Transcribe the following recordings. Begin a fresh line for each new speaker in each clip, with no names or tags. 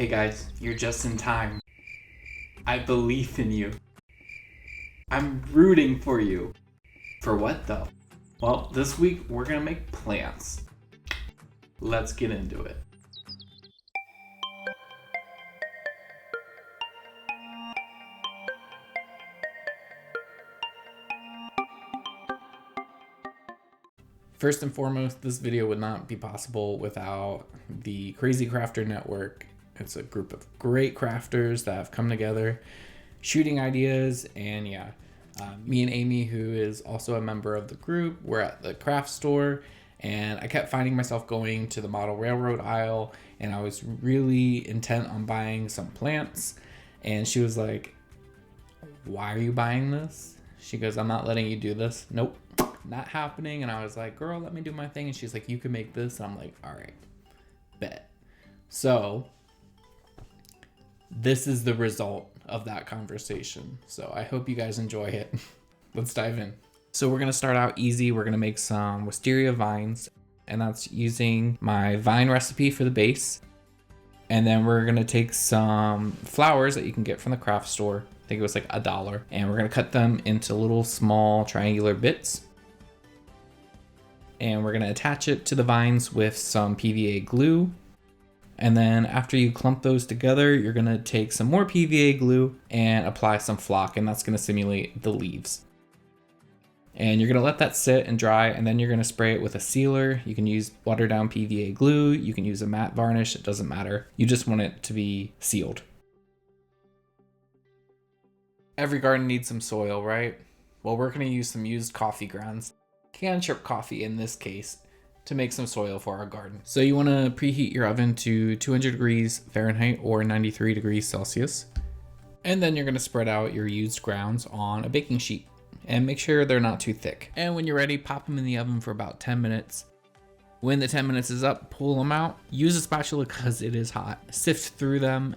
Hey guys, you're just in time. I believe in you. I'm rooting for you. For what though? Well, this week we're gonna make plants. Let's get into it. First and foremost, this video would not be possible without the Crazy Crafter Network. It's a group of great crafters that have come together, shooting ideas, and me and Amie, who is also a member of the group, we're at the craft store, and I kept finding myself going to the model railroad aisle, and I was really intent on buying some plants, and she was like, "Why are you buying this?" She goes, "I'm not letting you do this." Nope, not happening. And I was like, "Girl, let me do my thing." And she's like, "You can make this." And I'm like, "All right, bet." So this is the result of that conversation. So I hope you guys enjoy it. Let's dive in. So we're gonna start out easy. We're gonna make some wisteria vines, and that's using my vine recipe for the base. And then we're gonna take some flowers that you can get from the craft store. I think it was like $1. And we're gonna cut them into little small triangular bits. And we're gonna attach it to the vines with some PVA glue. And then after you clump those together, you're gonna take some more PVA glue and apply some flock, and that's gonna simulate the leaves. And you're gonna let that sit and dry, and then you're gonna spray it with a sealer. You can use watered down PVA glue, you can use a matte varnish, it doesn't matter. You just want it to be sealed. Every garden needs some soil, right? Well, we're gonna use some used coffee grounds, canned chip coffee in this case, to make some soil for our garden. So you wanna preheat your oven to 200 degrees Fahrenheit or 93 degrees Celsius. And then you're gonna spread out your used grounds on a baking sheet and make sure they're not too thick. And when you're ready, pop them in the oven for about 10 minutes. When the 10 minutes is up, pull them out. Use a spatula because it is hot. Sift through them,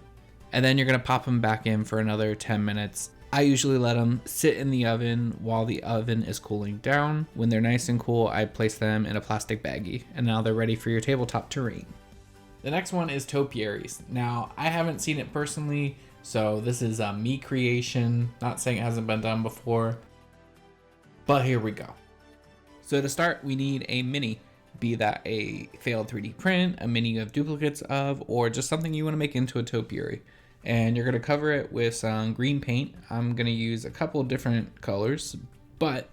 and then you're gonna pop them back in for another 10 minutes. I usually let them sit in the oven while the oven is cooling down. When they're nice and cool, I place them in a plastic baggie, and now they're ready for your tabletop terrain. The next one is topiaries. Now, I haven't seen it personally, so this is a me creation. Not saying it hasn't been done before, but here we go. So to start, we need a mini, be that a failed 3D print, a mini you have duplicates of, or just something you want to make into a topiary. And you're going to cover it with some green paint. I'm going to use a couple different colors, but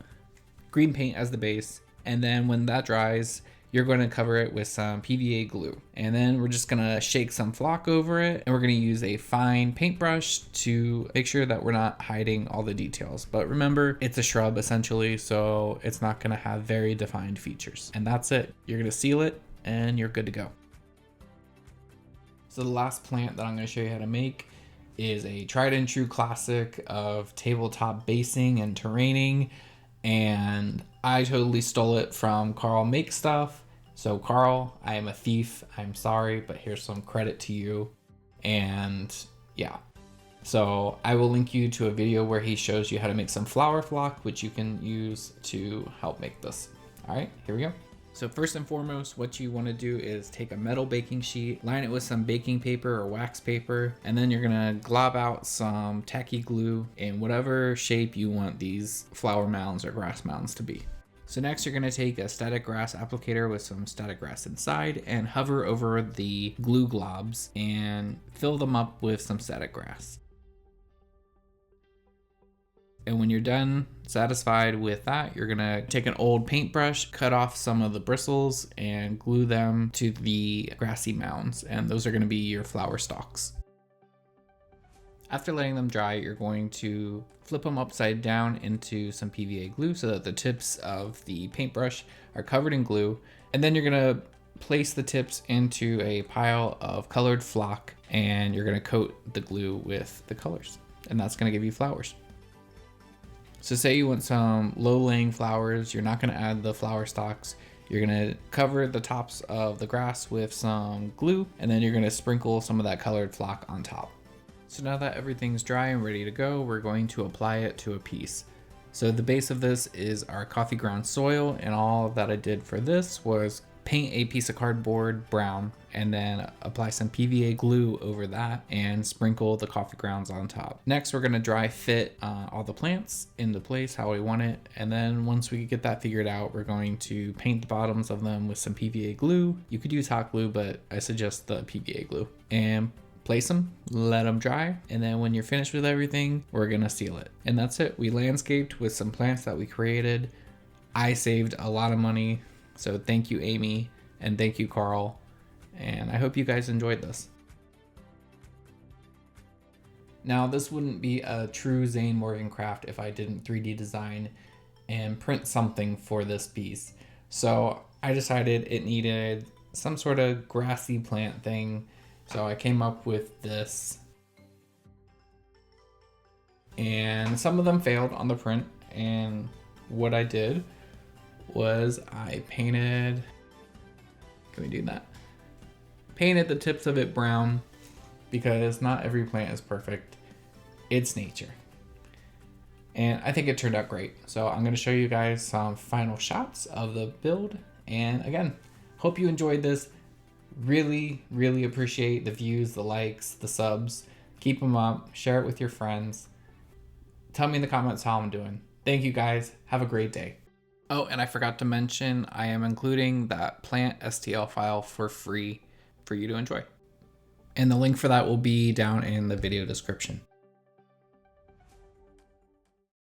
green paint as the base. And then when that dries, you're going to cover it with some PVA glue. And then we're just going to shake some flock over it. And we're going to use a fine paintbrush to make sure that we're not hiding all the details. But remember, it's a shrub essentially, so it's not going to have very defined features. And that's it. You're going to seal it and you're good to go. So the last plant that I'm going to show you how to make is a tried and true classic of tabletop basing and terraining. And I totally stole it from Karl Make Stuff. So Karl, I am a thief. I'm sorry, but here's some credit to you. And yeah. So I will link you to a video where he shows you how to make some flower flock, which you can use to help make this. All right, here we go. So first and foremost, what you want to do is take a metal baking sheet, line it with some baking paper or wax paper, and then you're going to glob out some tacky glue in whatever shape you want these flower mounds or grass mounds to be. So next you're going to take a static grass applicator with some static grass inside and hover over the glue globs and fill them up with some static grass. And when you're done, satisfied with that, you're gonna take an old paintbrush, cut off some of the bristles and glue them to the grassy mounds. And those are gonna be your flower stalks. After letting them dry, you're going to flip them upside down into some PVA glue so that the tips of the paintbrush are covered in glue. And then you're gonna place the tips into a pile of colored flock and you're gonna coat the glue with the colors. And that's gonna give you flowers. So say you want some low-laying flowers, you're not going to add the flower stalks. You're going to cover the tops of the grass with some glue, and then you're going to sprinkle some of that colored flock on top. So now that everything's dry and ready to go, we're going to apply it to a piece. So the base of this is our coffee ground soil, and all that I did for this was paint a piece of cardboard brown and then apply some PVA glue over that and sprinkle the coffee grounds on top. Next, we're gonna dry fit all the plants into place how we want it. And then once we get that figured out, we're going to paint the bottoms of them with some PVA glue. You could use hot glue, but I suggest the PVA glue. And place them, let them dry, and then when you're finished with everything, we're gonna seal it. And that's it. We landscaped with some plants that we created. I saved a lot of money, so thank you, Amie, and thank you, Karl, and I hope you guys enjoyed this. Now, this wouldn't be a true Zane Morgan craft if I didn't 3D design and print something for this piece. So I decided it needed some sort of grassy plant thing. So I came up with this, and some of them failed on the print, and what I did was I painted, can we do that? Painted the tips of it brown, because not every plant is perfect. It's nature. And I think it turned out great. So I'm gonna show you guys some final shots of the build. And again, hope you enjoyed this. Really, really appreciate the views, the likes, the subs. Keep them up, share it with your friends. Tell me in the comments how I'm doing. Thank you guys, have a great day. Oh, and I forgot to mention, I am including that plant STL file for free for you to enjoy. And the link for that will be down in the video description.